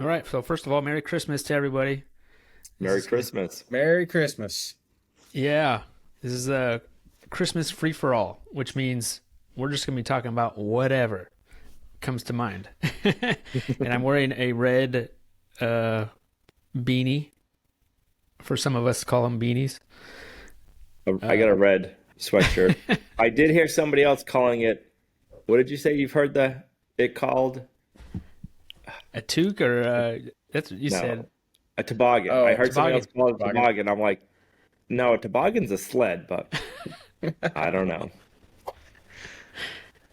All right. So first of all, Merry Christmas to everybody. Merry Christmas. Merry Christmas. Yeah, this is a Christmas free for all, which means we're just gonna be talking about whatever comes to mind. And I'm wearing a red beanie. For some of us, call them beanies. I got a red sweatshirt. I did hear somebody else calling it. What did you say? You've heard it called? A toque, or that's what you No, said. a toboggan. Oh, I heard somebody else toboggan. call it a Toboggan. toboggan. I'm like, no, a toboggan's a sled, but I don't know.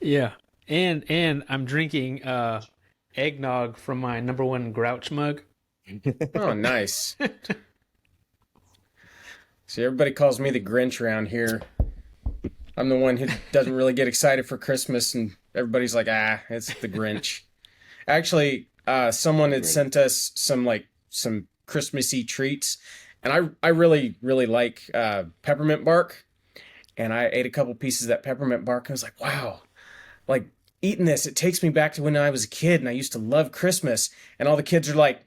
Yeah, and I'm drinking eggnog from my number one grouch mug. Oh, nice. See, everybody calls me the Grinch around here. I'm the one who doesn't really get excited for Christmas, and everybody's like, it's the Grinch. Actually, someone had sent us some Christmassy treats, and I really, really like peppermint bark, and I ate a couple pieces of that peppermint bark, and I was like, wow, like eating this, it takes me back to when I was a kid, and I used to love Christmas, and all the kids are like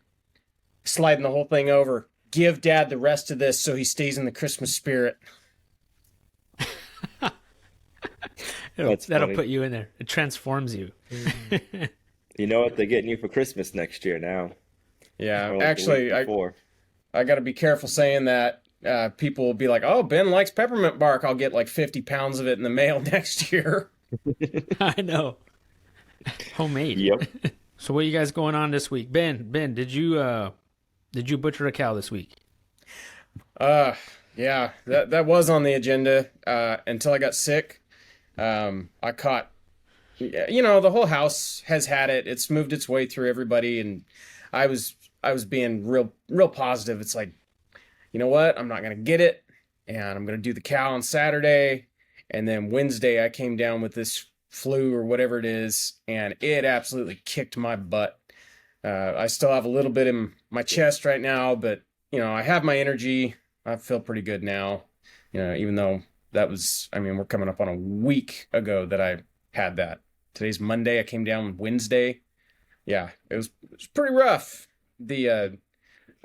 sliding the whole thing over. Give Dad the rest of this so he stays in the Christmas spirit. That'll funny. put you in there. It transforms you. You know what they're getting you for Christmas next year now? Yeah, Or like the actually, week before. I got to be careful saying that. People will be like, oh, Ben likes peppermint bark. I'll get like 50 pounds of it in the mail next year. I know. Homemade. Yep. So what are you guys going on this week? Ben, did you butcher a cow this week? Yeah, that was on the agenda until I got sick. I caught, the whole house has had it. It's moved its way through everybody, and I was being real positive. It's like, you know what? I'm not gonna get it, and I'm gonna do the cow on Saturday, and then Wednesday I came down with this flu or whatever it is, and it absolutely kicked my butt. I still have a little bit in my chest right now, but I have my energy. I feel pretty good now. Even though we're coming up on a week ago that I had that. Today's Monday. I came down Wednesday. Yeah, it was pretty rough. I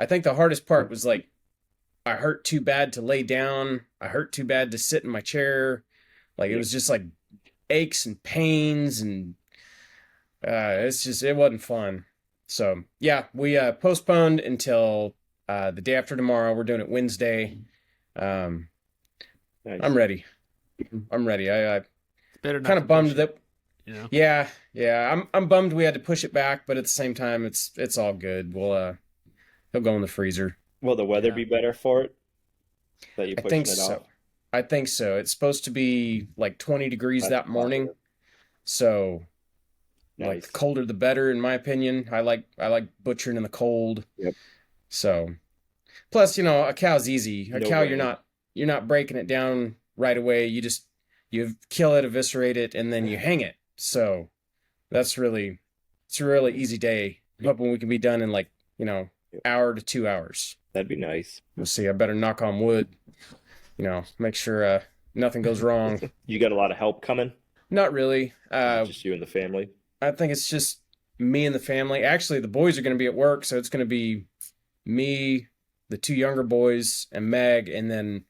think the hardest part was like, I hurt too bad to lay down. I hurt too bad to sit in my chair. Like, it was just like aches and pains, and it wasn't fun. So yeah, we postponed until the day after tomorrow. We're doing it Wednesday. Nice. I'm ready. I Better not kind to of bummed push that. it, you know? Yeah. I'm bummed we had to push it back, but at the same time, it's all good. He'll go in the freezer. Will the weather Yeah. be better for it? That you I pushing think it so. off? I think so. It's supposed to be like 20 degrees That's that morning. positive. So like Nice. the colder the better, in my opinion. I like butchering in the cold. Yep. So plus, a cow's easy. A No cow, way. you're not breaking it down right away. You kill it, eviscerate it, and then you hang it. So it's a really easy day. I'm hoping we can be done in like, hour to 2 hours. That'd be nice. We'll see. I better knock on wood, make sure nothing goes wrong. You got a lot of help coming? Not really. Just you and the family? I think it's just me and the family. Actually, the boys are going to be at work, so it's going to be me, the two younger boys, and Meg, and then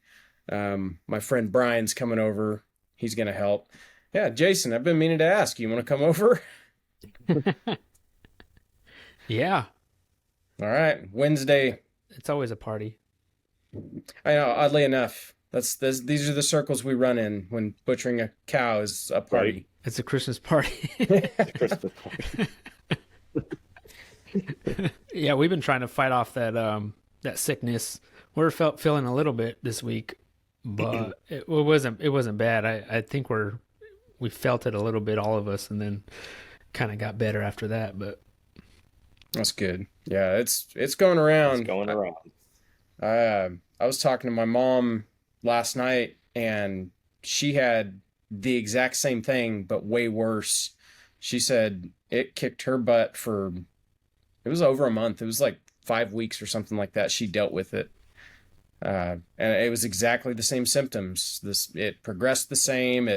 my friend Brian's coming over. He's going to help. Yeah, Jason, I've been meaning to ask. You want to come over? Yeah, All right, Wednesday. it's always a party. I know, oddly enough, these are the circles we run in when butchering a cow is a party. It's a Christmas party. Christmas party. Yeah, we've been trying to fight off that sickness. We're feeling a little bit this week, but it wasn't bad. I think we felt it a little bit, all of us, and then kind of got better after that. But That's good. Yeah, it's going around. It's going around. I was talking to my mom last night, and she had the exact same thing, but way worse. She said it kicked her butt it was over a month. It was like 5 weeks or something like that. She dealt with it. And it was exactly the same symptoms. It progressed the same.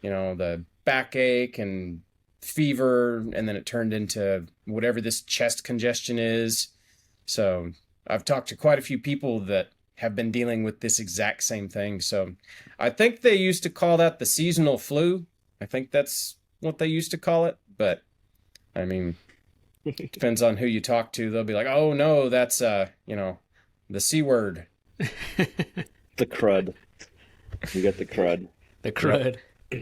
The backache and fever, and then it turned into whatever this chest congestion is. So I've talked to quite a few people that have been dealing with this exact same thing. So I think they used to call that the seasonal flu. I think that's what they used to call it. But I mean, depends on who you talk to. They'll be like, oh no, that's, the C word. The crud. You got the crud. The crud.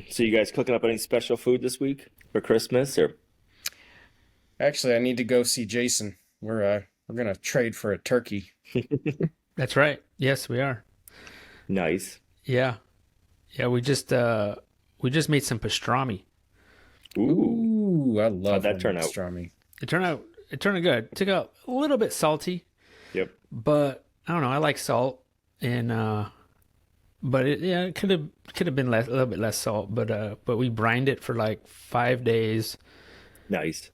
So you guys cooking up any special food this week for Christmas or? Actually, I need to go see Jason. We're gonna trade for a turkey. That's right. Yes, we are. Nice. Yeah. Yeah, we just made some pastrami. Ooh, I love How'd that turn out? pastrami. It turned out good. It took out a little bit salty, Yep. but I don't know. I like salt, and but it could have been a little bit less salt. But we brined it for like 5 days, Nice.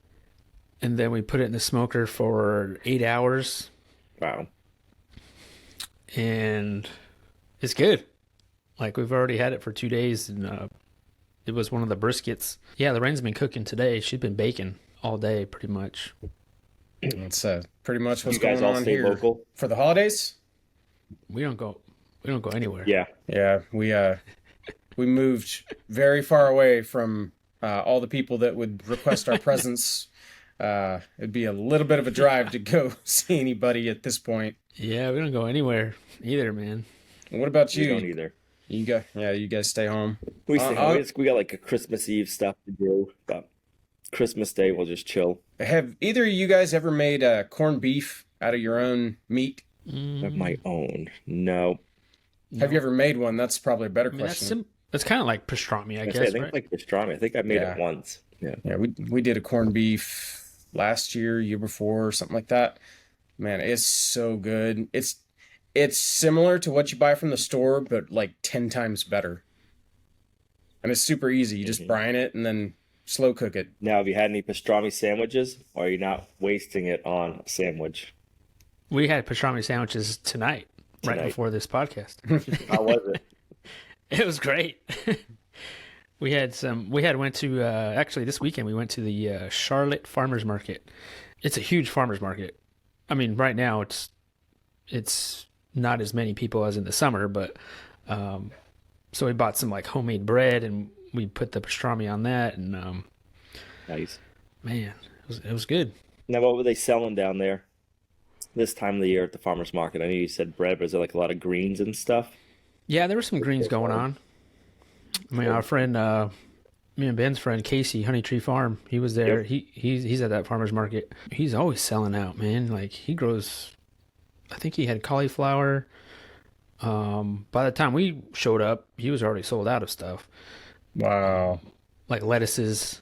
and then we put it in the smoker for 8 hours, Wow. and it's good. Like we've already had it for 2 days, and it was one of the briskets. Yeah, Lorraine's been cooking today. She's been baking all day, pretty much. That's pretty much what's You guys going all on stay here local? for the holidays. We don't go anywhere. Yeah. Yeah, we moved very far away from all the people that would request our presence. It'd be a little bit of a drive to go see anybody at this point. Yeah, we don't go anywhere either, man. What about We you? don't either. You guys stay home. We stay home. We got like a Christmas Eve stuff to do, but Christmas Day we'll just chill. Have either of you guys ever made corned beef out of your own meat? Of my own. No. Have you ever made one? That's probably a better I mean, question. that's kind of like pastrami, I I guess, think right? like pastrami. I think I made Yeah. it once. Yeah. Yeah, we did a corned beef last year before, something like that. Man, it's so good. It's similar to what you buy from the store, but like 10 times better. And it's super easy. You just brine it and then slow cook it. Now, have you had any pastrami sandwiches, or are you not wasting it on a sandwich? We had pastrami sandwiches tonight, right Tonight. before this podcast. How was it? It was great. Went to actually this weekend we went to the Charlotte Farmers Market. It's a huge farmers market. I mean, right now it's not as many people as in the summer, but so we bought some like homemade bread and we put the pastrami on that, and Nice. man, it was good. Now, what were they selling down there this time of the year at the farmer's market? I know you said bread, but is there like a lot of greens and stuff? Yeah, there were some greens going on. I mean, our friend, me and Ben's friend Casey, Honey Tree Farm, he was there. Yep. He's at that farmer's market. He's always selling out, man. Like he grows. I think he had cauliflower. By the time we showed up, he was already sold out of stuff, Wow. like lettuces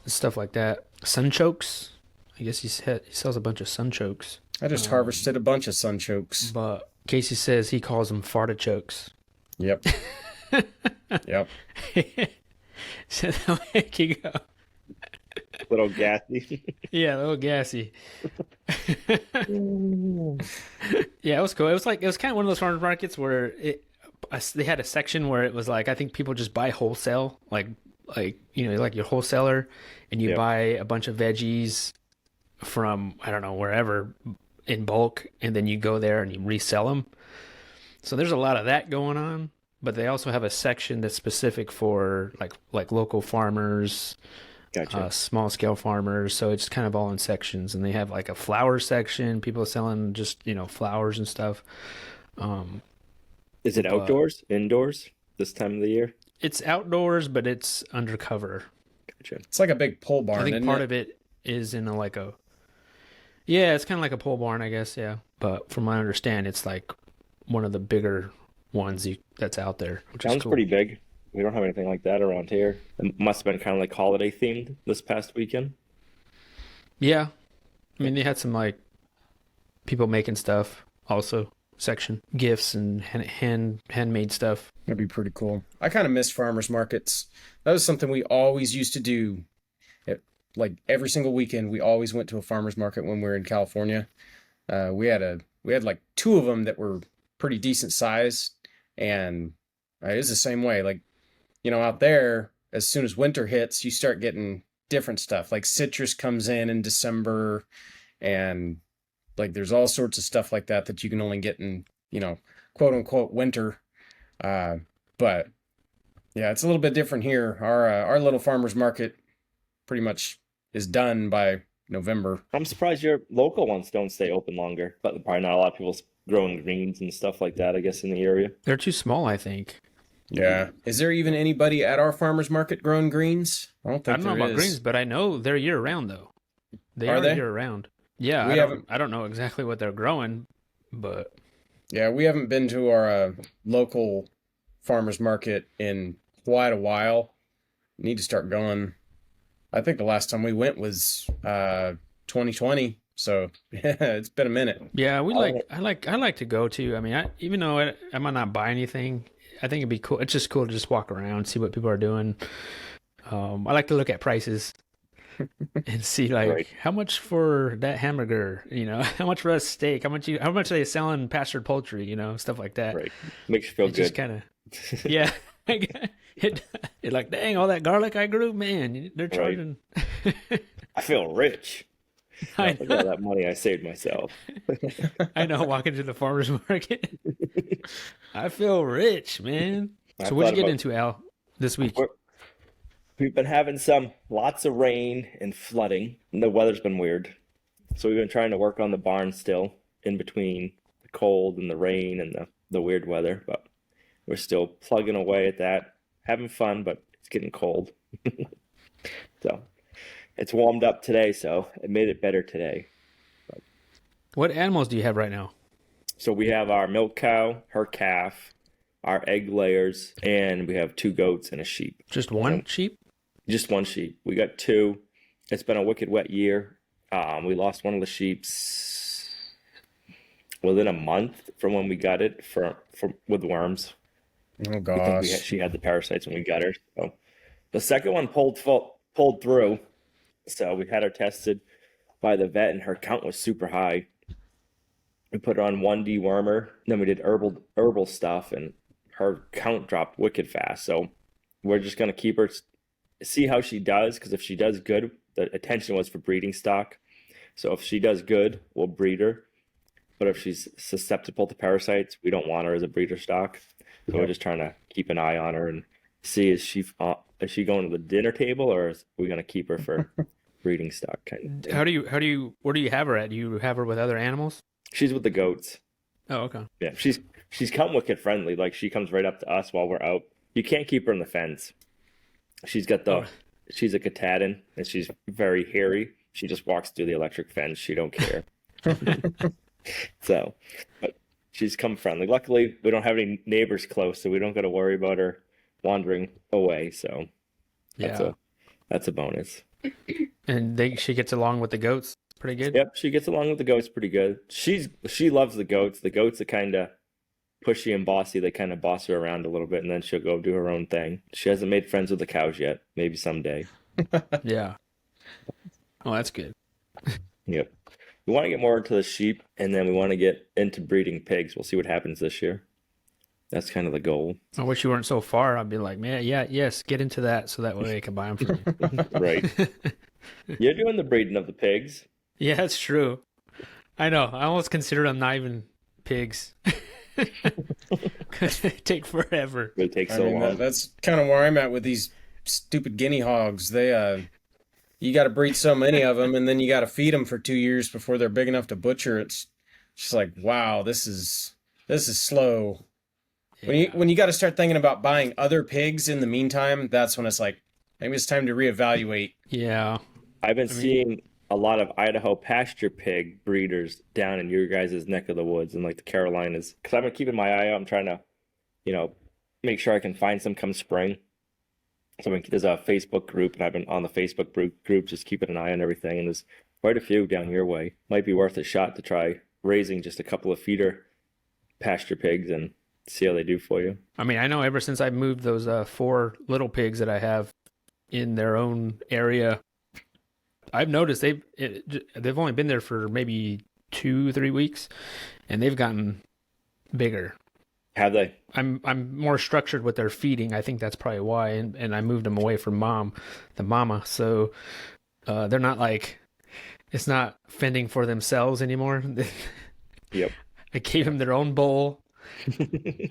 and stuff like that. Sunchokes. I guess he sells a bunch of sunchokes. I just harvested a bunch of sunchokes. But Casey says he calls them fartichokes. Yep. Yep. So they'll make you go. Little gassy. Yeah, a little gassy. Yeah, it was cool. It was kind of one of those farmers markets where they had a section where it was like, I think people just buy wholesale, like like your wholesaler, and you Yep. buy a bunch of veggies from I don't know wherever in bulk, and then you go there and you resell them. So there's a lot of that going on, but they also have a section that's specific for like local farmers. Gotcha. Small scale farmers, so it's kind of all in sections, and they have like a flower section, people selling just flowers and stuff. Is it outdoors, indoors this time of the year? It's outdoors, but it's undercover. Gotcha. It's like a big pole barn, I think isn't part it? of it is in yeah, it's kind of like a pole barn, I guess. Yeah, but from what I understand, it's like one of the bigger ones that's out there, which is Sounds cool. pretty big. We don't have anything like that around here. It must have been kind of like holiday themed this past weekend. Yeah, I mean they had some like people making stuff also section, gifts and handmade stuff. That'd be pretty cool. I kind of miss farmers markets. That was something we always used to do. Like every single weekend, we always went to a farmers market when we were in California. We had like two of them that were pretty decent size, and it was the same way. Like, out there, as soon as winter hits, you start getting different stuff. Like citrus comes in December, and like there's all sorts of stuff like that you can only get in, quote unquote winter. But yeah, it's a little bit different here. Our little farmers market pretty much is done by November. I'm surprised your local ones don't stay open longer, but probably not a lot of people growing greens and stuff like that, I guess, in the area. They're too small, I think. Yeah. Is there even anybody at our farmers market growing greens? I don't think I don't know about greens, but I know they're year round though. They are year round. Yeah, I don't know exactly what they're growing, but yeah, we haven't been to our local farmers market in quite a while. Need to start going. I think the last time we went was 2020, so yeah, it's been a minute. Yeah, I like to go too. I mean, even though I might not buy anything, I think it'd be cool. It's just cool to just walk around, see what people are doing. I like to look at prices and see how much for that hamburger, how much for a steak, how much are they selling pastured poultry, stuff like that. Right. Makes you feel good. Just kind of, yeah. It's like, dang, all that garlic I grew, man, they're charging. Right. I feel rich. Look at all that money I saved myself. I know, walking to the farmer's market. I feel rich, man. So what'd you get into, Al, this week? We've been having lots of rain and flooding, and the weather's been weird. So we've been trying to work on the barn still, in between the cold and the rain and the weird weather, but we're still plugging away at that, having fun, but it's getting cold. So it's warmed up today, so it made it better today. But, what animals do you have right now? So we have our milk cow, her calf, our egg layers, and we have 2 goats and a sheep. Just one sheep? Just one sheep. We got 2. It's been a wicked wet year. We lost one of the sheeps within a month from when we got it with worms. Oh gosh! She had the parasites when we got her. So the second one pulled through. So we had her tested by the vet, and her count was super high. We put her on 1 dewormer, then we did herbal stuff, and her count dropped wicked fast. So we're just gonna keep her, see how she does, because if she does good, the intention was for breeding stock. So if she does good, we'll breed her. But if she's susceptible to parasites, we don't want her as a breeder stock. So we're just trying to keep an eye on her and see is she going to the dinner table, or is we going to keep her for breeding stock kind of thing. Where do you have her at? Do you have her with other animals? She's with the goats. Oh, okay. Yeah, she's come wicked friendly. Like she comes right up to us while we're out. You can't keep her in the fence. She's got she's a Katahdin, and she's very hairy. She just walks through the electric fence. She don't care. So, but she's come friendly. Luckily, we don't have any neighbors close, so we don't got to worry about her wandering away. So that's a bonus. And she gets along with the goats pretty good? Yep, she gets along with the goats pretty good. She loves the goats. The goats are kind of pushy and bossy. They kind of boss her around a little bit, and then she'll go do her own thing. She hasn't made friends with the cows yet. Maybe someday. Yeah. Oh, that's good. Yep. We want to get more into the sheep, and then we want to get into breeding pigs. We'll see what happens this year. That's kind of the goal. I wish you weren't so far. I'd be like, man, yes, get into that so that way I can buy them from you. Right. You're doing the breeding of the pigs. Yeah, that's true. I know. I almost consider them not even pigs. Because they take forever. They take so long. That's kind of where I'm at with these stupid guinea hogs. They, you got to breed so many of them, and then you got to feed them for 2 years before they're big enough to butcher. It's just like, wow, this is slow. Yeah. When you got to start thinking about buying other pigs in the meantime, that's when it's like, maybe it's time to reevaluate. Yeah. I've been seeing a lot of Idaho pasture pig breeders down in your guys' neck of the woods and like the Carolinas. Because I've been keeping my eye out. I'm trying to, make sure I can find some come spring. So there's a Facebook group, and I've been on the Facebook group just keeping an eye on everything. And there's quite a few down your way. Might be worth a shot to try raising just a couple of feeder pasture pigs and see how they do for you. I mean, I know ever since I moved those 4 little pigs that I have in their own area, I've noticed they've only been there for maybe 2-3 weeks, and they've gotten bigger. Have they? I'm more structured with their feeding. I think that's probably why. And I moved them away from the mama. So they're not like, it's not fending for themselves anymore. Yep. I gave them their own bowl.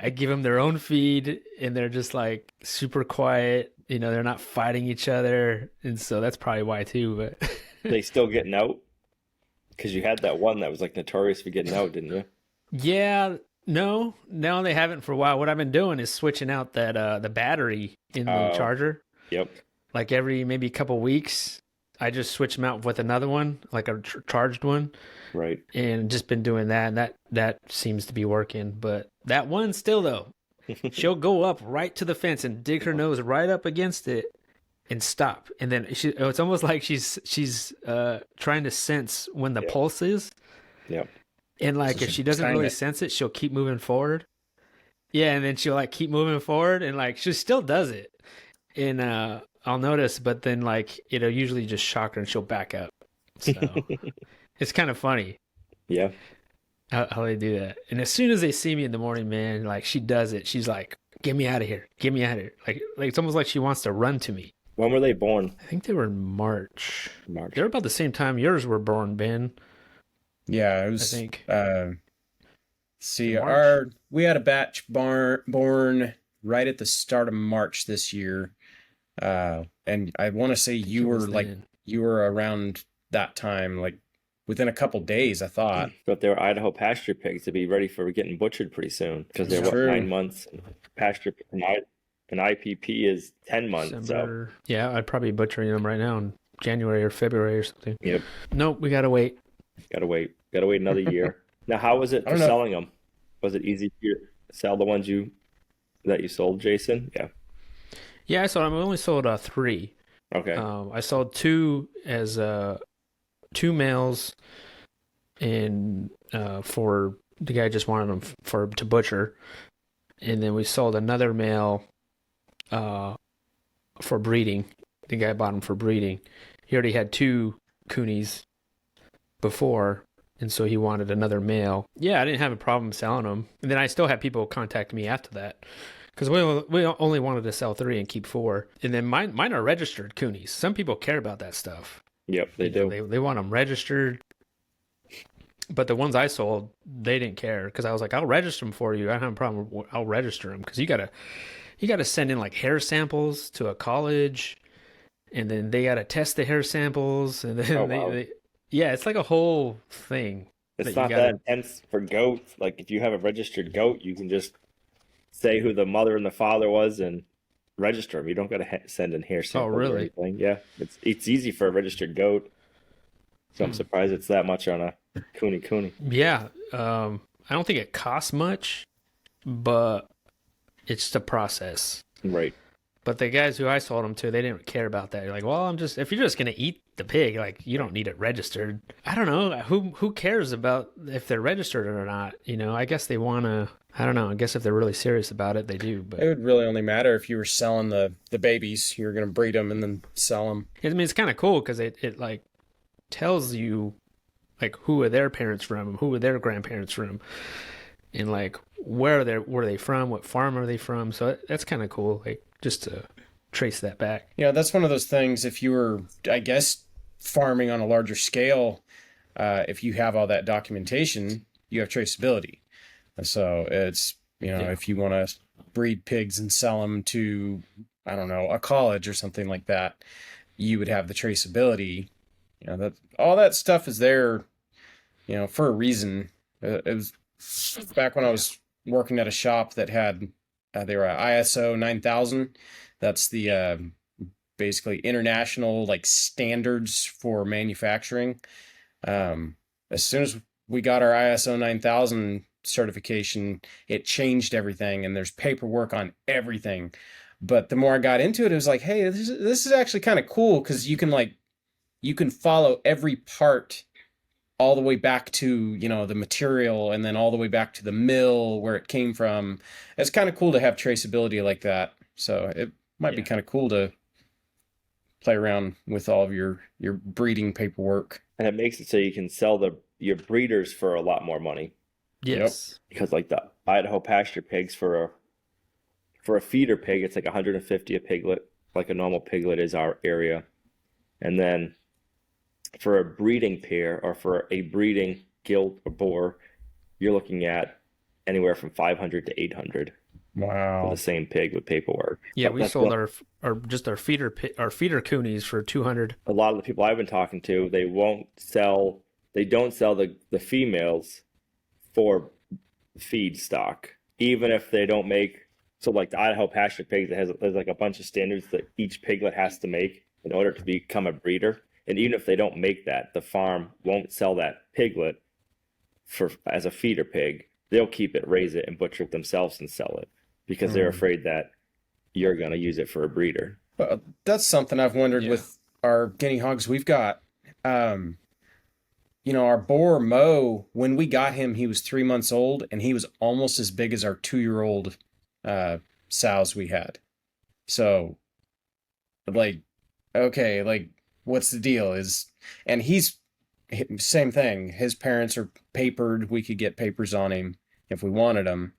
I give them their own feed, and they're just like super quiet. You know, they're not fighting each other, and so that's probably why too. But They still getting out? Because you had that one that was like notorious for getting out, didn't you? yeah, no, they haven't for a while. What I've been doing is switching out that the battery in the charger. Yep. Like every maybe couple weeks, I just switch them out with another one, like a charged one. Right. And just been doing that, and that seems to be working. But that one still though, she'll go up right to the fence and dig her nose right up against it and stop. And then it's almost like she's trying to sense when the pulse is. Yep. And like if she doesn't really sense it, she'll keep moving forward. Yeah, and then she'll like keep moving forward, and like she still does it. And I'll notice, but then like it'll usually just shock her and she'll back up. So it's kind of funny. Yeah. How they do that. And as soon as they see me in the morning, man, like she does it. She's like, "Get me out of here. Get me out of here." Like it's almost like she wants to run to me. When were they born? I think they were in March. March. They're about the same time yours were born, Ben. Yeah, it was. I think. We had a batch born right at the start of March this year, and I want to say you were around that time, like within a couple days, I thought. But they were Idaho pasture pigs to be ready for getting butchered pretty soon because they're 9 months. Pasture an IPP is 10 months. December. So Yeah, I'd probably be butchering them right now in January or February or something. Yep. Nope, we gotta wait. Gotta wait another year. Now, how was it for selling them? Was it easy to sell the ones that you sold, Jason? Yeah. Yeah, I only sold 3. Okay. I sold 2 as 2 males, and for the guy just wanted them to butcher, and then we sold another male for breeding. The guy bought them for breeding. He already had 2 coonies before, and so he wanted another male. Yeah, I didn't have a problem selling them. And then I still had people contact me after that because we only wanted to sell 3 and keep 4. And then mine are registered coonies. Some people care about that stuff. Yep, they do. They want them registered. But the ones I sold, they didn't care because I was like, I'll register them for you. I don't have a problem. I'll register them because you gotta send in like hair samples to a college, and then they gotta test the hair samples, and then yeah, it's like a whole thing. It's not that intense for goats. Like if you have a registered goat, you can just say who the mother and the father was and register them. You don't got to send in hair samples. Oh, really? Or anything. Yeah, it's easy for a registered goat. So I'm surprised it's that much on a Cooney. Yeah, I don't think it costs much, but it's the process. Right. But the guys who I sold them to, they didn't care about that. You're like, well, if you're just gonna eat the pig, like you don't need it registered. I don't know who cares about if they're registered or not. You know, I guess they wanna. I don't know. I guess if they're really serious about it, they do. But it would really only matter if you were selling the babies. You were gonna breed them and then sell them. I mean, it's kind of cool because it like tells you like who are their parents from, who are their grandparents from, and like were they from, what farm are they from. So that's kind of cool. Like just to trace that back. Yeah, that's one of those things. If you were, I guess, farming on a larger scale, if you have all that documentation, you have traceability. So it's, if you want to breed pigs and sell them to, I don't know, a college or something like that, you would have the traceability. That all that stuff is there, for a reason. It was back when I was working at a shop that had, they were ISO 9000. That's the basically international like standards for manufacturing. As soon as we got our ISO 9000 certification, it changed everything, and there's paperwork on everything. But the more I got into it, it was like, hey, this is actually kind of cool because you can follow every part all the way back to, the material, and then all the way back to the mill where it came from. It's kind of cool to have traceability like that. So it might be kind of cool to play around with all of your breeding paperwork. And it makes it so you can sell your breeders for a lot more money. Yes. because like the Idaho pasture pigs for a feeder pig, it's like 150 a piglet, like a normal piglet is our area. And then for a breeding pair or for a breeding gilt or boar, you're looking at anywhere from 500 to 800 for Wow. the same pig with paperwork. Yeah, But we that's sold what our feeder coonies for 200. a lot of the people I've been talking to, they don't sell the females for feed stock, even if they don't make. So like the Idaho pasture pigs, there's like a bunch of standards that each piglet has to make in order to become a breeder. And even if they don't make that, the farm won't sell that piglet as a feeder pig. They'll keep it, raise it, and butcher it themselves and sell it because they're afraid that you're going to use it for a breeder. That's something I've wondered with our guinea hogs. We've got, our boar Mo, when we got him, he was 3 months old and he was almost as big as our 2-year-old sows we had. So like, okay, like what's the deal and he's same thing. His parents are papered. We could get papers on him if we wanted them.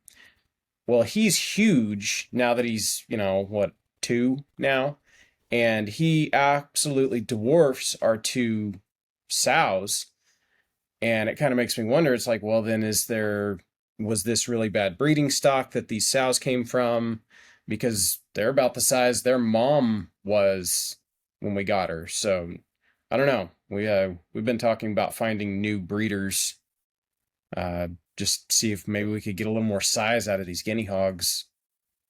Well, he's huge now that he's, 2 now. And he absolutely dwarfs our 2 sows. And it kind of makes me wonder, it's like, well, then was this really bad breeding stock that these sows came from? Because they're about the size their mom was when we got her. So I don't know. We've been talking about finding new breeders, just see if maybe we could get a little more size out of these guinea hogs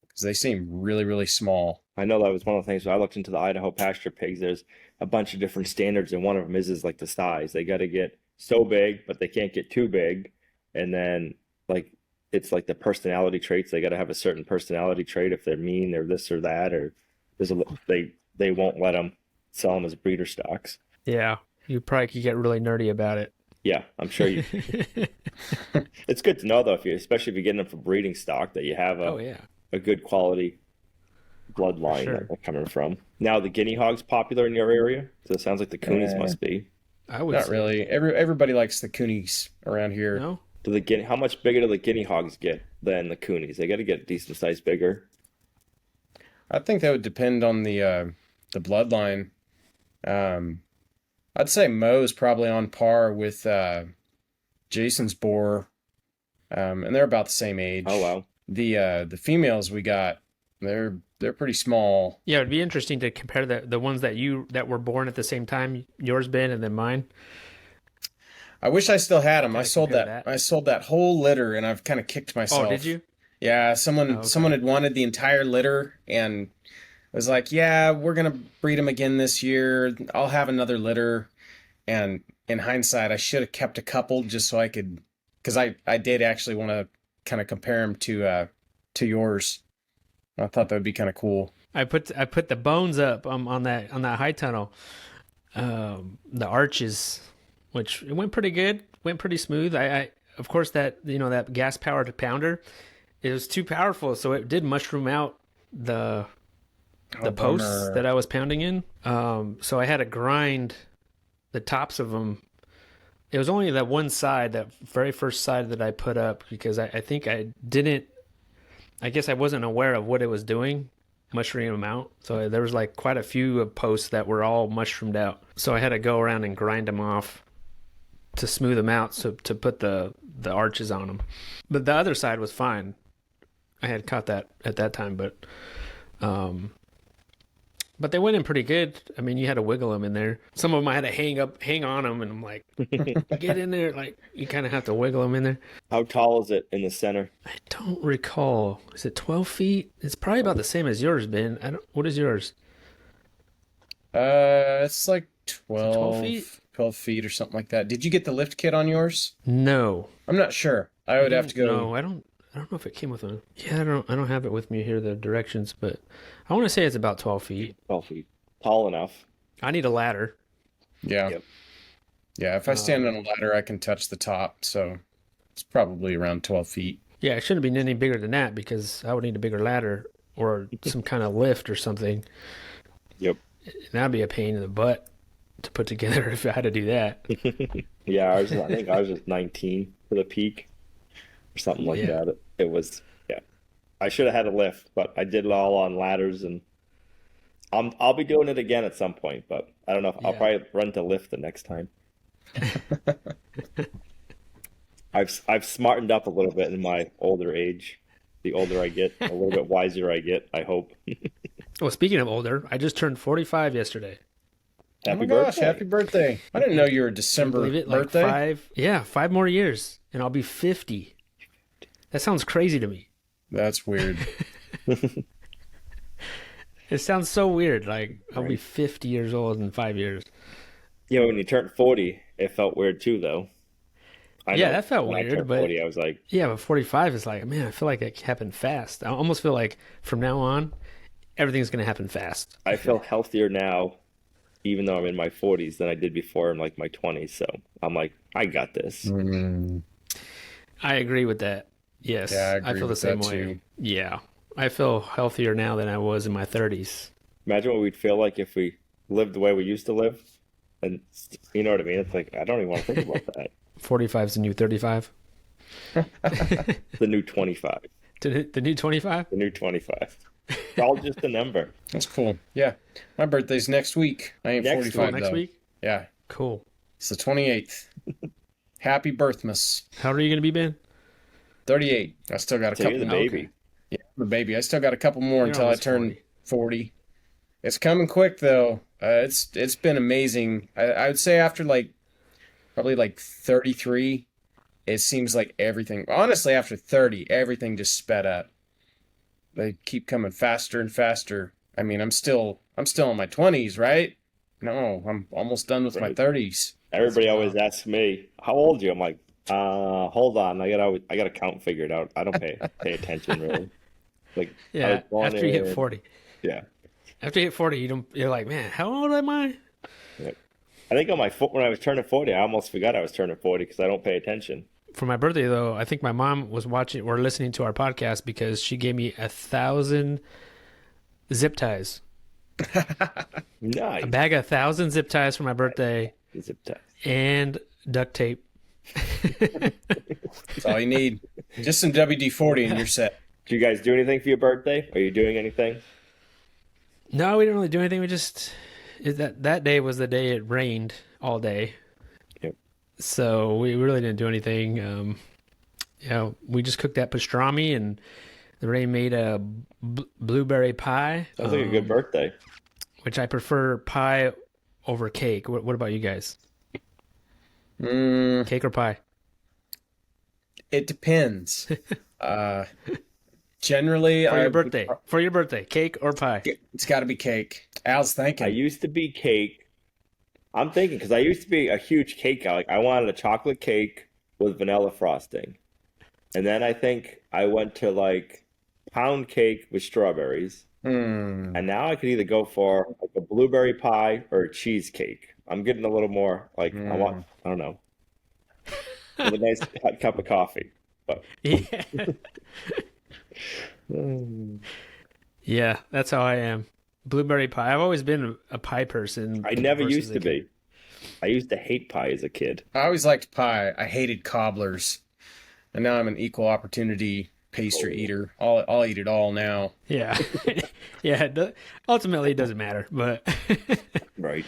because they seem really, really small. I know that was one of the things. So I looked into the Idaho pasture pigs. There's a bunch of different standards, and one of them is like the size. They got to get so big, but they can't get too big. And then like it's like the personality traits. They got to have a certain personality trait. If they're mean or this or that, or they won't let them sell them as breeder stocks. Yeah, you probably could get really nerdy about it. Yeah, I'm sure you. It's good to know though, especially if you're getting them for breeding stock, that you have a good quality bloodline that they're coming from. Now, the guinea hog's popular in your area, so it sounds like the coonies must be. I would Not say. really. Everybody likes the coonies around here. No? How much bigger do the guinea hogs get than the coonies? They got to get decent size bigger. I think that would depend on the bloodline. I'd say Mo's probably on par with Jason's boar, and they're about the same age. Oh wow! The females we got, they're pretty small. Yeah, it'd be interesting to compare the ones that were born at the same time, yours, Ben, and then mine. I wish I still had them. I sold that. I sold that whole litter, and I've kind of kicked myself. Oh, did you? Yeah, someone had wanted the entire litter, and I was like, yeah, we're gonna breed them again this year. I'll have another litter. And in hindsight, I should have kept a couple just so I could, because I did actually want to kind of compare them to yours. I thought that would be kind of cool. I put the bones up on that high tunnel, the arches, which it went pretty good, went pretty smooth. I of course that that gas powered pounder, it was too powerful, so it did mushroom out the posts that I was pounding in. So I had to grind the tops of them. It was only that one side, that very first side that I put up, because I think I guess I wasn't aware of what it was doing, mushrooming them out. So there was like quite a few posts that were all mushroomed out. So I had to go around and grind them off to smooth them out, so to put the arches on them. But the other side was fine. I had caught that at that time, but they went in pretty good. I mean, you had to wiggle them in there. Some of them I had to hang on them, and I'm like, get in there. Like, you kind of have to wiggle them in there. How tall is it in the center? I don't recall. Is it 12 feet? It's probably about the same as yours, Ben. What is yours? It's like 12 feet? 12 feet or something like that. Did you get the lift kit on yours? No. I'm not sure. I would have to go. No, I don't know if it came with one. Yeah, I don't have it with me here, the directions, but I want to say it's about 12 feet. 12 feet. Tall enough. I need a ladder. Yeah. Yep. Yeah, if I stand on a ladder, I can touch the top, so it's probably around 12 feet. Yeah, it shouldn't be any bigger than that, because I would need a bigger ladder or some kind of lift or something. Yep. And that'd be a pain in the butt to put together if I had to do that. Yeah, I think ours was 19 for the peak. or something like Yeah. that. It was, yeah. I should have had a lift, but I did it all on ladders, and I'll be doing it again at some point, but I don't know if I'll Yeah. probably rent a lift the next time. I've smartened up a little bit in my older age. The older I get, a little bit wiser I get, I hope. Well, speaking of older, I just turned 45 yesterday. Oh Happy my gosh, birthday. happy birthday. I didn't know you were a Can you December believe it? Like birthday. five more years, and I'll be 50. That sounds crazy to me. That's weird. It sounds so weird. Like I'll be Right. 50 years old in 5 years. Yeah, when you turned 40, it felt weird too, though. I Yeah, know that felt when I weird, turned but 40, I was like, yeah, but 45 is like, man, I feel like it happened fast. I almost feel like from now on, everything's gonna happen fast. I feel healthier now, even though I'm in my 40s, than I did before in like my 20s. So I'm like, I got this. Mm, I agree with that. Yes, yeah, I I agree feel the with same that way. too. Yeah, I feel healthier now than I was in my 30s. Imagine what we'd feel like if we lived the way we used to live. And you know what I mean? It's like, I don't even want to think about that. 45's the new 35. The new 25. The new 25? The new 25. It's all just a number. That's cool. Yeah. My birthday's next week. I ain't Next 45 Next though. week? Yeah. Cool. It's the 28th. Happy birthmas. How old are you gonna be, Ben? 38. I still got a So you're couple the more. baby. Yeah, I'm a baby. I still got a couple more You're until I almost turn 40. 40. It's coming quick though. It's been amazing. I would say after like probably like 33, it seems like everything. Honestly, after 30, everything just sped up. They keep coming faster and faster. I mean, I'm still in my 20s, right? No, I'm almost done with my Right. 30s. Everybody That's always wild. asks me, how old are you? I'm like, hold on. I gotta count figured out. I don't pay attention really. Like I Yeah, was born after you hit in, 40. yeah. After you hit 40, you're like, man, how old am I? Yeah. I think on my foot when I was turning 40, I almost forgot I was turning 40 because I don't pay attention. For my birthday, though, I think my mom was watching or listening to our podcast because she gave me 1,000 zip ties. Nice. A bag of 1,000 zip ties for my birthday Zip tie. and duct tape. That's all you need. Just some WD-40 and you're set. Do you guys do anything for your birthday? Are you doing anything? No, we didn't really do anything. We just that day was the day it rained all day, Yep. so we really didn't do anything. We just cooked that pastrami, and the rain made a blueberry pie, Sounds like a good birthday. which I prefer pie over cake. What about you guys? Mm, Cake or pie? it depends. Uh, generally, For your birthday. For your birthday, cake or pie? It's got to be cake. Al's I thinking. used to be cake. I'm thinking because I used to be a huge cake guy. Like I wanted a chocolate cake with vanilla frosting. And then I think I went to like pound cake with strawberries. Hmm. And now I could either go for like a blueberry pie or a cheesecake. I'm getting a little more like I don't know, with a nice hot cup of coffee. But Yeah. Yeah, that's how I am. Blueberry pie. I've always been a pie person. I never versus used a to cake. be. I used to hate pie as a kid. I always liked pie. I hated cobblers. And now I'm an equal opportunity pastry eater. I'll eat it all now. Yeah. Yeah. Ultimately, it doesn't matter, but Right.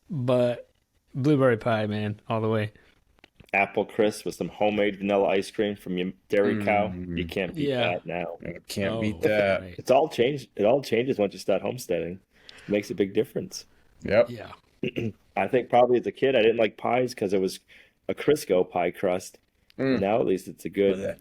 but blueberry pie, man, all the way. Apple crisp with some homemade vanilla ice cream from your dairy cow. You can't beat Yeah. that now. I can't Oh, beat that. right. It's all changed. It all changes once you start homesteading. It makes a big difference. Yep. Yeah. I think probably as a kid I didn't like pies because it was a Crisco pie crust. Mm. Now at least it's a good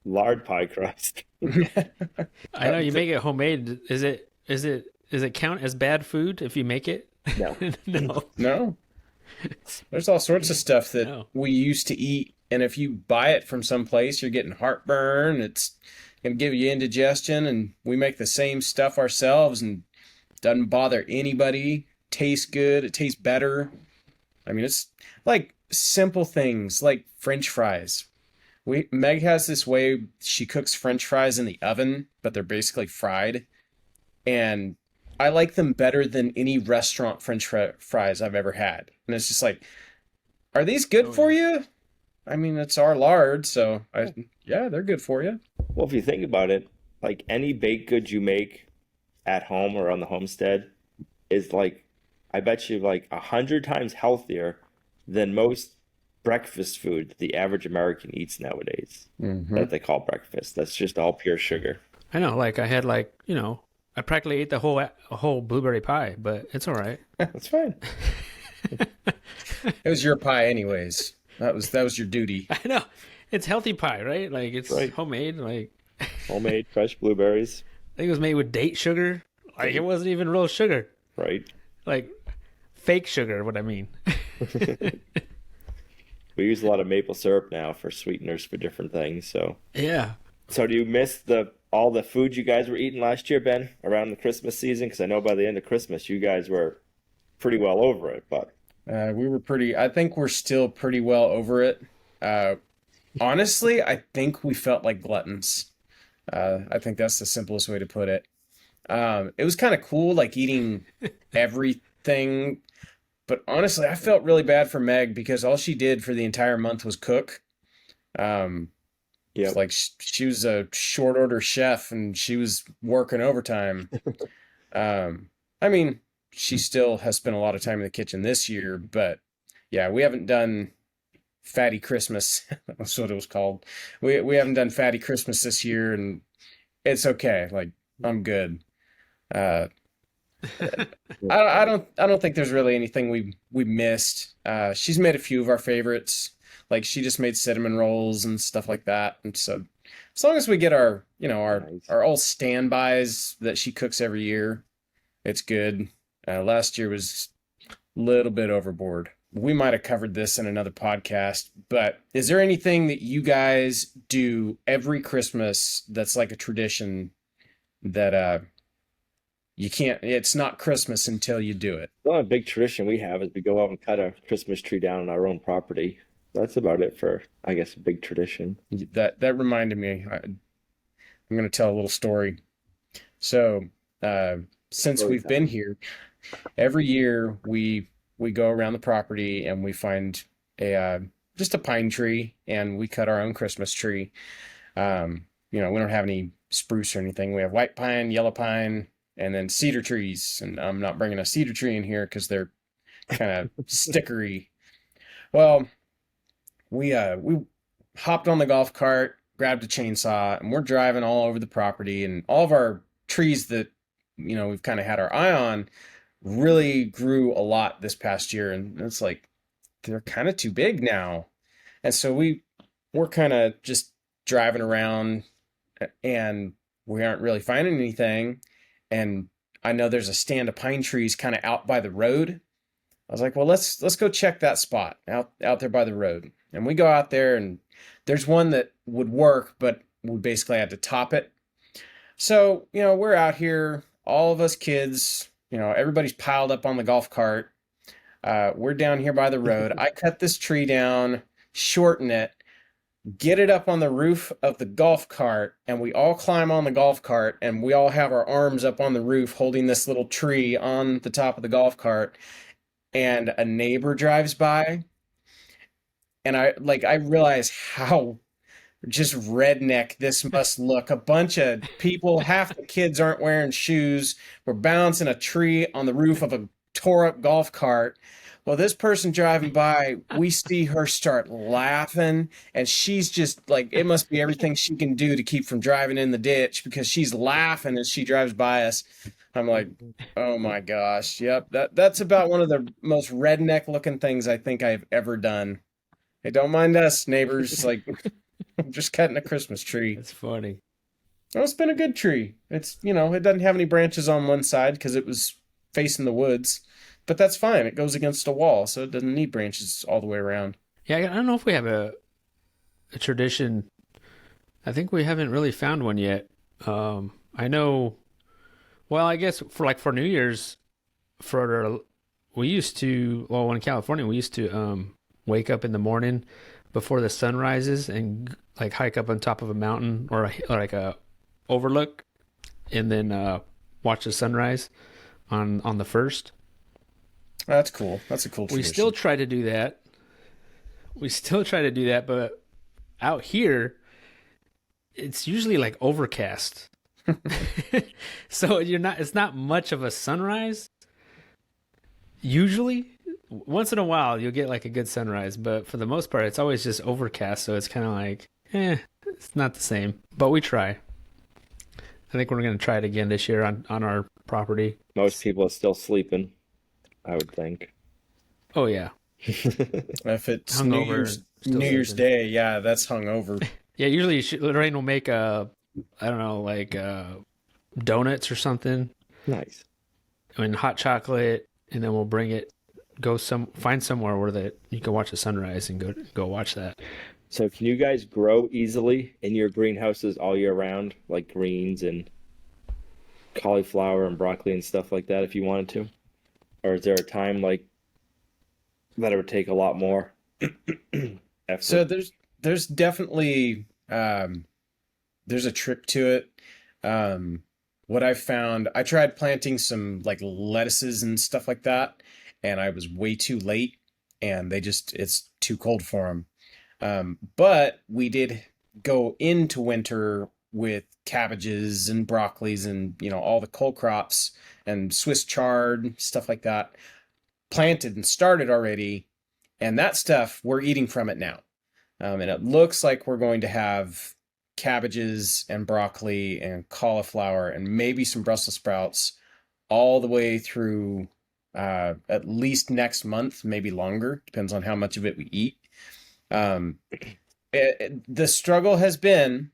lard pie crust. I know you make it homemade. Is it count as bad food if you make it? No. No. No. There's all sorts of stuff that No. we used to eat, and if you buy it from someplace, you're getting heartburn. It's gonna give you indigestion, and we make the same stuff ourselves, and doesn't bother anybody. Tastes good. It tastes better. I mean, it's like simple things like French fries. Meg has this way she cooks French fries in the oven, but they're basically fried, and I like them better than any restaurant French fries I've ever had. And it's just like, are these good for you? I mean, it's our lard, so yeah, they're good for you. Well, if you think about it, like any baked goods you make at home or on the homestead is like, I bet you like 100 times healthier than most breakfast food the average American eats nowadays that they call breakfast. That's just all pure sugar. I know, like I had like, I practically ate the whole blueberry pie, but it's all right. That's fine. It was your pie anyways. That was your duty. I know. It's healthy pie, right? Like it's Right. homemade. Like Homemade fresh blueberries, I think it was made with date sugar. Like it wasn't even real sugar. right? Like fake sugar, what I mean. We use a lot of maple syrup now for sweeteners for different things. So, Yeah. so do you miss all the food you guys were eating last year, Ben, around the Christmas season? Because I know by the end of Christmas, you guys were pretty well over it. But We were I think we're still pretty well over it. Honestly, I think we felt like gluttons. I think that's the simplest way to put it. It was kind of cool, like eating everything. But honestly, I felt really bad for Meg because all she did for the entire month was cook. yeah, It's like she was a short order chef and she was working overtime. I mean, she still has spent a lot of time in the kitchen this year, but yeah, we haven't done Fatty Christmas. That's what it was called. We haven't done Fatty Christmas this year, and it's okay. Like I'm good. Uh, I don't think there's really anything we missed. She's made a few of our favorites. Like she just made cinnamon rolls and stuff like that. And so as long as we get our nice. our old standbys that she cooks every year, it's good. Last year was a little bit overboard. We might have covered this in another podcast, but is there anything that you guys do every Christmas that's like a tradition that it's not Christmas until you do it? the only big tradition we have is we go out and cut a Christmas tree down on our own property. That's about it for, I guess, a big tradition. That reminded me. I'm going to tell a little story. So, since Story we've time. been here, every year we go around the property and we find just a pine tree and we cut our own Christmas tree. We don't have any spruce or anything. We have white pine, yellow pine, and then cedar trees. And I'm not bringing a cedar tree in here because they're kind of stickery. Well, we hopped on the golf cart, grabbed a chainsaw, and we're driving all over the property. And all of our trees that we've kind of had our eye on really grew a lot this past year, and it's like they're kind of too big now. And so we're kind of just driving around and we aren't really finding anything. And I know there's a stand of pine trees kind of out by the road. I was like, well, let's go check that spot out there by the road. And we go out there and there's one that would work, but we basically had to top it. So, we're out here, all of us kids, everybody's piled up on the golf cart. We're down here by the road. I cut this tree down, shorten it, get it up on the roof of the golf cart, and we all climb on the golf cart, and we all have our arms up on the roof holding this little tree on the top of the golf cart, and a neighbor drives by, and I realize how just redneck this must look. A bunch of people, half the kids aren't wearing shoes. We're balancing a tree on the roof of a tore up golf cart. Well, this person driving by, we see her start laughing, and she's just like, it must be everything she can do to keep from driving in the ditch because she's laughing as she drives by us. I'm like, oh my gosh. Yep. That's about one of the most redneck looking things I think I've ever done. Hey, don't mind us, neighbors. Like, I'm just cutting a Christmas tree. That's funny. Oh, it's been a good tree. It's, it doesn't have any branches on one side because it was facing the woods, but that's fine. It goes against a wall, so it doesn't need branches all the way around. Yeah, I don't know if we have a tradition. I think we haven't really found one yet. I know. Well, I guess for New Year's, we used to. Well, in California, we used to wake up in the morning before the sun rises and like hike up on top of a mountain or like a overlook, and then watch the sunrise on the first. That's cool. That's a cool tradition. We still try to do that. we still try to do that, but out here, it's usually like overcast. So it's not much of a sunrise. Usually, once in a while, you'll get like a good sunrise, but for the most part, it's always just overcast. So it's kind of like, it's not the same, but we try. I think we're going to try it again this year on our property. Most people are still sleeping, I would think. Oh, yeah. If it's Hungover, still New Year's sleeping. Day, yeah, that's hungover. Yeah, usually Lorraine will make I don't know, like donuts or something, Nice. and hot chocolate, and then we'll bring it, find somewhere where you can watch the sunrise and go watch that. So can you guys grow easily in your greenhouses all year round, like greens and cauliflower and broccoli and stuff like that if you wanted to? Or is there a time like that it would take a lot more effort? So there's definitely there's a trick to it. What I've found, I tried planting some like lettuces and stuff like that, and I was way too late, and it's too cold for them. But we did go into winter with cabbages and broccolis and, all the cole crops and Swiss chard, stuff like that, planted and started already. And that stuff, we're eating from it now. And it looks like we're going to have cabbages and broccoli and cauliflower and maybe some Brussels sprouts all the way through at least next month, maybe longer, depends on how much of it we eat. The struggle has been,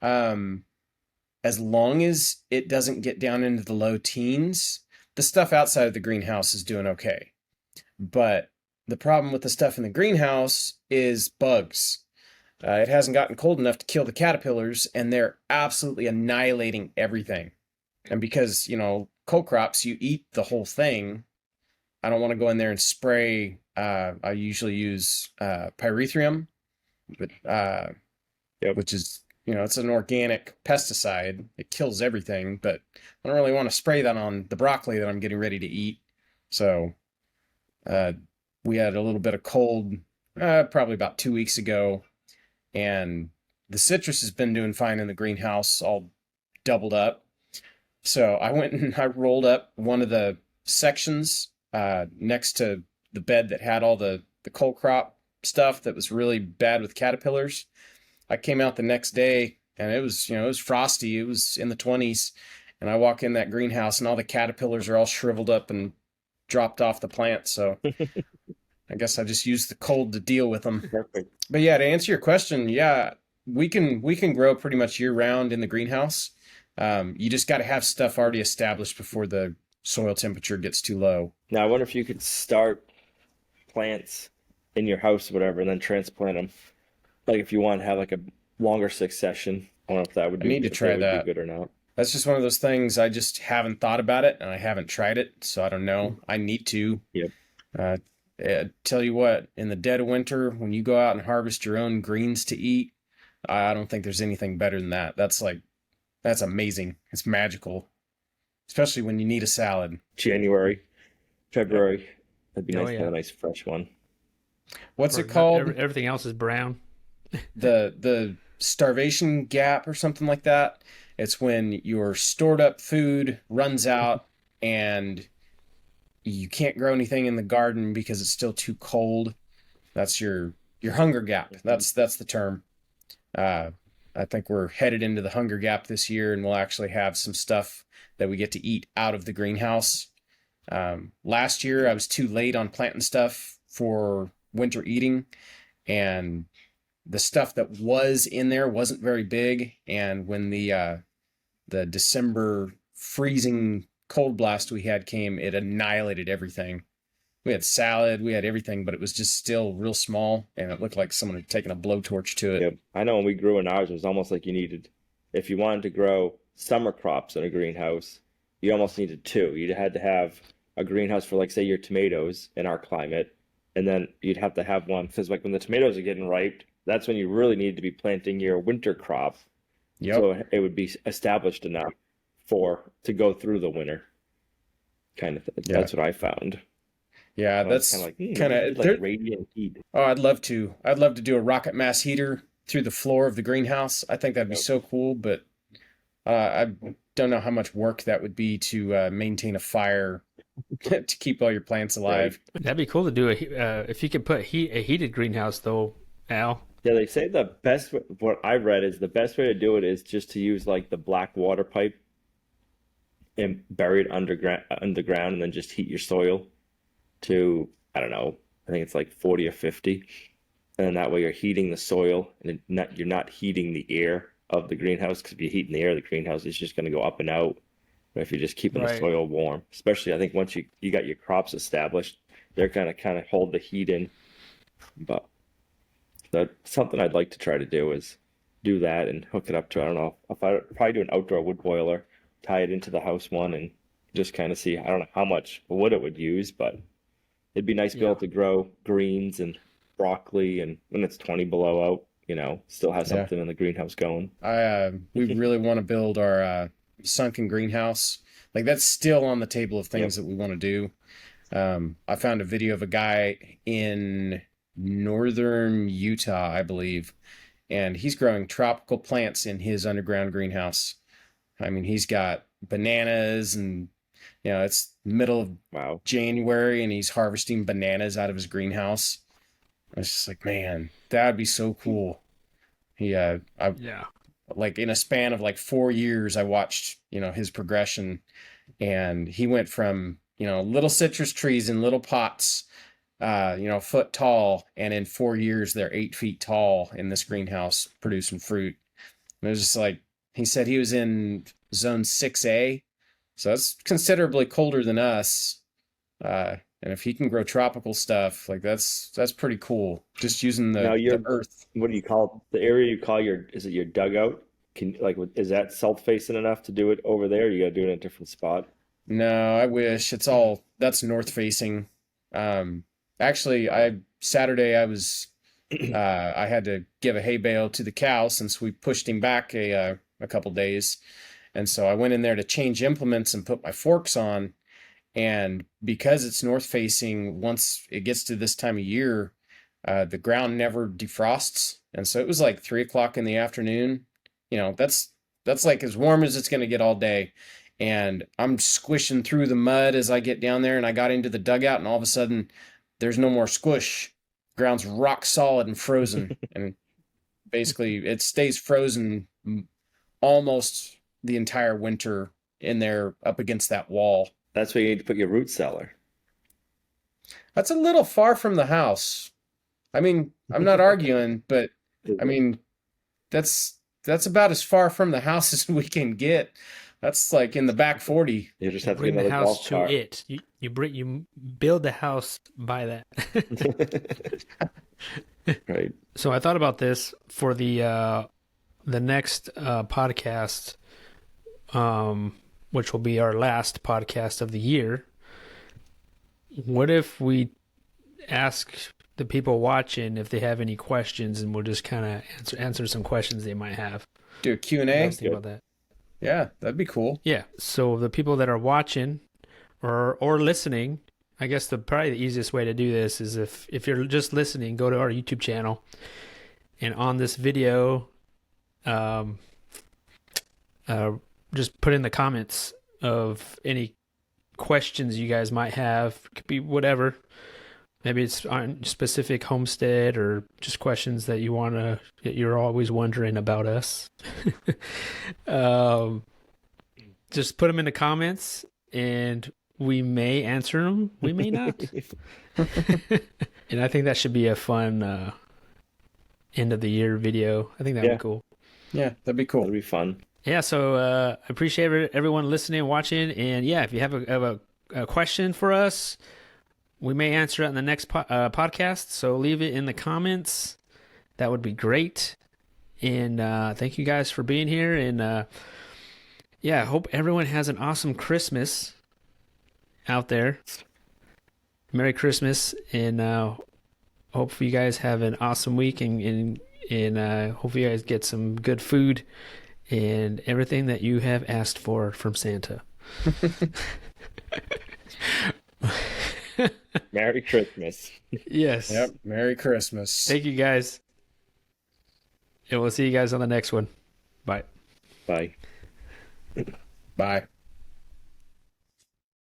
as long as it doesn't get down into the low teens, the stuff outside of the greenhouse is doing okay. But the problem with the stuff in the greenhouse is bugs. It hasn't gotten cold enough to kill the caterpillars, and they're absolutely annihilating everything. And because, cole crops, you eat the whole thing. I don't want to go in there and spray. I usually use pyrethrum, but which is, it's an organic pesticide. It kills everything, but I don't really want to spray that on the broccoli that I'm getting ready to eat. So we had a little bit of cold probably about 2 weeks ago, and the citrus has been doing fine in the greenhouse, all doubled up. So I went and I rolled up one of the sections next to the bed that had all the cole crop stuff that was really bad with caterpillars. I came out the next day and it was frosty. It was in the 20s, and I walk in that greenhouse and all the caterpillars are all shriveled up and dropped off the plant. So I guess I just used the cold to deal with them. Perfect. But yeah, to answer your question, yeah, we can grow pretty much year round in the greenhouse. You just got to have stuff already established before the soil temperature gets too low. Now I wonder if you could start plants in your house or whatever and then transplant them. Like if you want to have like a longer succession. I don't know if that would I need to try that. be good or not. That's just one of those things, I just haven't thought about it and I haven't tried it, so I don't know. I need to. Yep. Tell you what, in the dead of winter, when you go out and harvest your own greens to eat, I don't think there's anything better than that. That's amazing. It's magical, especially when you need a salad. January, February. That'd be Oh, nice to yeah. have a nice fresh one. What's Or it called? Everything else is brown. The starvation gap or something like that. It's when your stored up food runs out and you can't grow anything in the garden because it's still too cold. That's your hunger gap. That's the term. I think we're headed into the hunger gap this year, and we'll actually have some stuff that we get to eat out of the greenhouse. Last year, I was too late on planting stuff for winter eating, and the stuff that was in there wasn't very big. And when the December freezing cold blast we had came, it annihilated everything. We had salad, we had everything, but it was just still real small, and it looked like someone had taken a blowtorch to it. Yep. I know when we grew in ours, it was almost like you needed, if you wanted to grow summer crops in a greenhouse, you almost needed two. You had to have a greenhouse for, like, say, your tomatoes in our climate, and then you'd have to have one, because like when the tomatoes are getting ripe, that's when you really need to be planting your winter crop. Yep. So it would be established enough to go through the winter kind of thing. Yeah. That's what I found. Yeah, I was that's kind of like, kind maybe you of need like radiant heat. Oh, I'd love to. I'd love to do a rocket mass heater through the floor of the greenhouse. I think that'd be Yep. so cool, but I don't know how much work that would be to maintain a fire to keep all your plants Right. alive. That'd be cool to do if you could put a heated greenhouse though, Al. Yeah, they say the best, what I read is the best way to do it is just to use like the black water pipe and bury it underground and then just heat your soil to, I don't know, I think it's like 40 or 50. And then that way you're heating the soil and you're not heating the air of the greenhouse, because if you're heating the air of the greenhouse, it's just going to go up and out. But if you're just keeping the Right. soil warm, especially I think once you got your crops established, they're going to kind of hold the heat in. But that's something I'd like to try to do is do that and hook it up to, I don't know, if I probably do an outdoor wood boiler, tie it into the house one, and just kind of see, I don't know how much wood it would use, but it'd be nice to be Yeah. able to grow greens and broccoli, and when it's 20 below out, still have Yeah. something in the greenhouse going. We really want to build our sunken greenhouse. Like that's still on the table of things that we want to do. I found a video of a guy in northern Utah, I believe, and he's growing tropical plants in his underground greenhouse. I mean, he's got bananas and it's middle of Wow. January and he's harvesting bananas out of his greenhouse. I was just like, man, that'd be so cool. I Yeah. like in a span of like 4 years, I watched, his progression, and he went from, little citrus trees in little pots, a foot tall, and in 4 years, they're 8 feet tall in this greenhouse producing fruit. And it was just like, he said he was in zone 6A, so that's considerably colder than us. And if he can grow tropical stuff, like that's pretty cool. Just using Now the earth. what do you call the area you call is it your dugout? Is that south facing enough to do it over there? Or you got to do it in a different spot? No, I wish that's north facing. Actually, Saturday I had to give a hay bale to the cow since we pushed him back a couple days, and so I went in there to change implements and put my forks on. And because it's north facing, once it gets to this time of year, the ground never defrosts. And so it was like 3 o'clock in the afternoon. That's like as warm as it's going to get all day. And I'm squishing through the mud as I get down there, and I got into the dugout, and all of a sudden there's no more squish. Ground's rock solid and frozen. And basically it stays frozen almost the entire winter in there up against that wall. That's where you need to put your root cellar. That's a little far from the house. I mean, I'm not arguing, but I mean, that's about as far from the house as we can get. That's like in the back 40. You just have to Bring get the another house golf to cart. it. You build the house by that. Right. So I thought about this for the next podcast, which will be our last podcast of the year. What if we ask the people watching if they have any questions, and we'll just kind of answer some questions they might have? Do a What do Q&A? you guys think about that? Yeah, that'd be cool. Yeah. So the people that are watching or listening, I guess probably the easiest way to do this is if you're just listening, go to our YouTube channel, and on this video, just put in the comments of any questions you guys might have. It could be whatever. Maybe it's on specific homestead or just questions that you're always wondering about us. Just put them in the comments, and we may answer them. We may not. And I think that should be a fun end of the year video. I think that'd be cool. Yeah, that'd be cool. That'd be fun. Yeah, so I appreciate everyone listening and watching. And yeah, if you have a question for us, we may answer it in the next podcast. So leave it in the comments. That would be great. And thank you guys for being here. And yeah, I hope everyone has an awesome Christmas out there. Merry Christmas. And hope you guys have an awesome week. And hope you guys get some good food and everything that you have asked for from Santa. Merry Christmas. Yes. Yep. Merry Christmas. Thank you guys. And we'll see you guys on the next one. Bye. Bye. Bye.